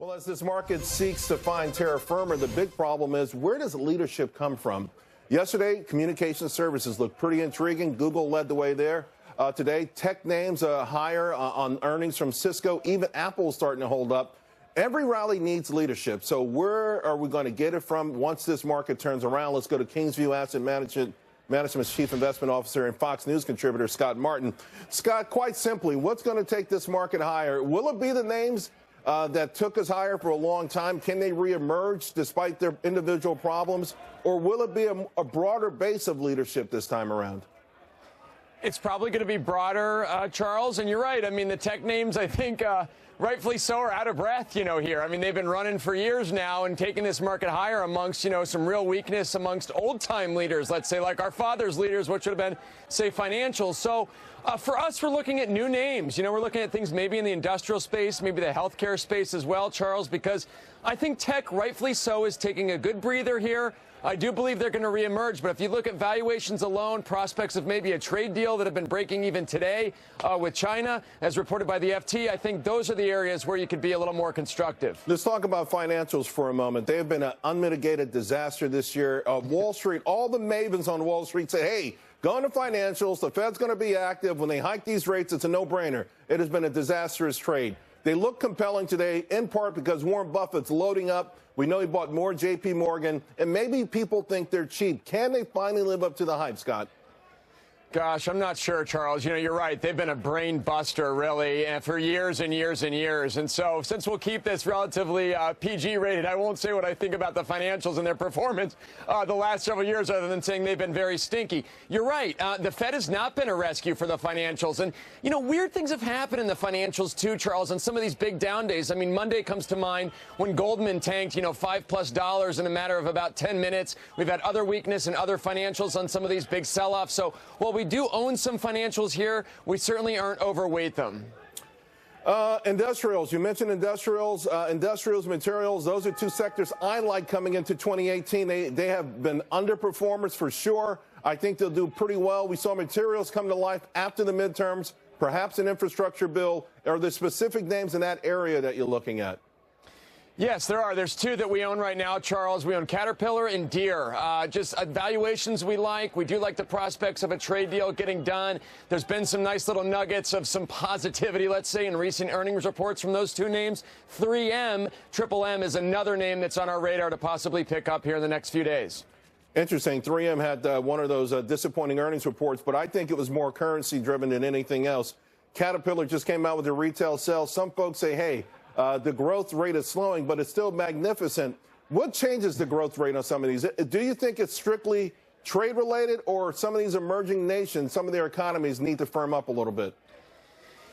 Well, as this market seeks to find terra firma, the big problem is, where does leadership come from? Yesterday, communication services looked pretty intriguing. Google led the way there. Today, tech names higher on earnings from Cisco. Even Apple is starting to hold up. Every rally needs leadership. So where are we going to get it from once this market turns around? Let's go to Kingsview Asset Management's Chief Investment Officer and Fox News contributor, Scott Martin. Scott, quite simply, what's going to take this market higher? Will it be the names that took us higher for a long time? Can they reemerge despite their individual problems? Or will it be a broader base of leadership this time around? It's probably going to be broader, Charles, and you're right. I mean, the tech names, I think, rightfully so, are out of breath, here. I mean, they've been running for years now and taking this market higher amongst, some real weakness amongst old-time leaders, let's say, like our father's leaders, which would have been, say, financials. So for us, we're looking at new names. We're looking at things maybe in the industrial space, maybe the healthcare space as well, Charles, because I think tech, rightfully so, is taking a good breather here. I do believe they're going to reemerge, but if you look at valuations alone, prospects of maybe a trade deal that have been breaking even today with China, as reported by the FT, I think those are the areas where you could be a little more constructive. Let's talk about financials for a moment. They have been an unmitigated disaster this year. Wall Street, all the mavens on Wall Street say, hey, go into financials. The Fed's going to be active. When they hike these rates, it's a no-brainer. It has been a disastrous trade. They look compelling today, in part because Warren Buffett's loading up. We know he bought more J.P. Morgan, and maybe people think they're cheap. Can they finally live up to the hype, Scott? Gosh, I'm not sure, Charles. You're right. They've been a brain buster, really, and for years and years and years. And so since we'll keep this relatively PG rated, I won't say what I think about the financials and their performance the last several years, other than saying they've been very stinky. You're right. The Fed has not been a rescue for the financials. And, weird things have happened in the financials, too, Charles, on some of these big down days. I mean, Monday comes to mind when Goldman tanked, $5+ in a matter of about 10 minutes. We've had other weakness in other financials on some of these big sell-offs. So while we do own some financials here, we certainly aren't overweight them. Industrials, you mentioned industrials, materials. Those are two sectors I like coming into 2018. They have been underperformers for sure. I think they'll do pretty well. We saw materials come to life after the midterms, perhaps an infrastructure bill. Are there specific names in that area that you're looking at? Yes, there are. There's two that we own right now, Charles. We own Caterpillar and Deere. Just valuations we like. We do like the prospects of a trade deal getting done. There's been some nice little nuggets of some positivity, let's say, in recent earnings reports from those two names. 3M, Triple M, is another name that's on our radar to possibly pick up here in the next few days. Interesting. 3M had one of those disappointing earnings reports, but I think it was more currency-driven than anything else. Caterpillar just came out with their retail sales. Some folks say, hey, the growth rate is slowing, but it's still magnificent. What changes the growth rate on some of these? Do you think it's strictly trade-related, or some of these emerging nations, some of their economies need to firm up a little bit?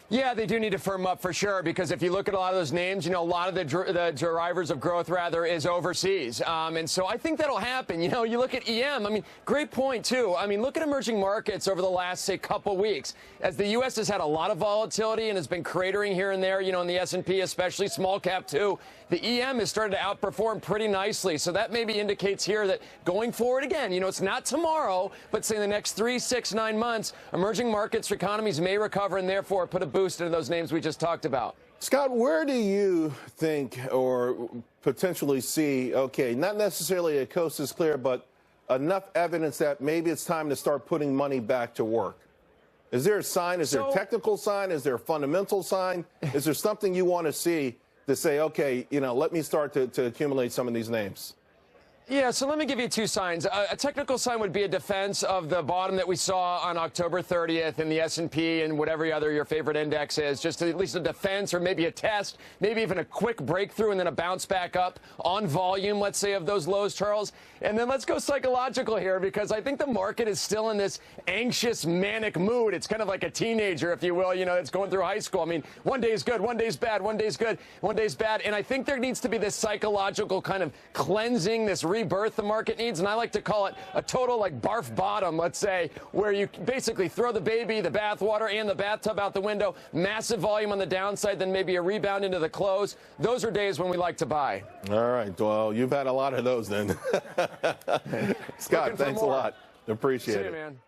Yeah, they do need to firm up for sure, because if you look at a lot of those names, a lot of the drivers of growth, rather, is overseas. And so I think that'll happen. You look at EM. I mean, great point, too. I mean, look at emerging markets over the last, say, couple weeks. As the U.S. has had a lot of volatility and has been cratering here and there, in the S&P, especially small cap, too, the EM has started to outperform pretty nicely. So that maybe indicates here that going forward again, it's not tomorrow, but say in the next 3, 6, 9 months, emerging markets economies may recover and therefore put a boost into those names we just talked about. Scott, where do you think or potentially see, okay, not necessarily a coast is clear, but enough evidence that maybe it's time to start putting money back to work? Is there a sign? Is there a technical sign? Is there a fundamental sign? Is there something you want to see to say, okay, let me start to accumulate some of these names? Yeah, so let me give you two signs. A technical sign would be a defense of the bottom that we saw on October 30th in the S&P and whatever other your favorite index is. Just at least a defense, or maybe a test, maybe even a quick breakthrough and then a bounce back up on volume, let's say, of those lows, Charles. And then let's go psychological here, because I think the market is still in this anxious, manic mood. It's kind of like a teenager, if you will, that's going through high school. I mean, one day is good, one day's bad, one day's good, one day's bad. And I think there needs to be this psychological kind of cleansing, this rebirth the market needs, and I like to call it a total barf bottom, let's say, where you basically throw the baby, the bathwater, and the bathtub out the window, massive volume on the downside, then maybe a rebound into the close. Those are days when we like to buy. All right, well, you've had a lot of those then. Scott, thanks a lot. Appreciate it. Man.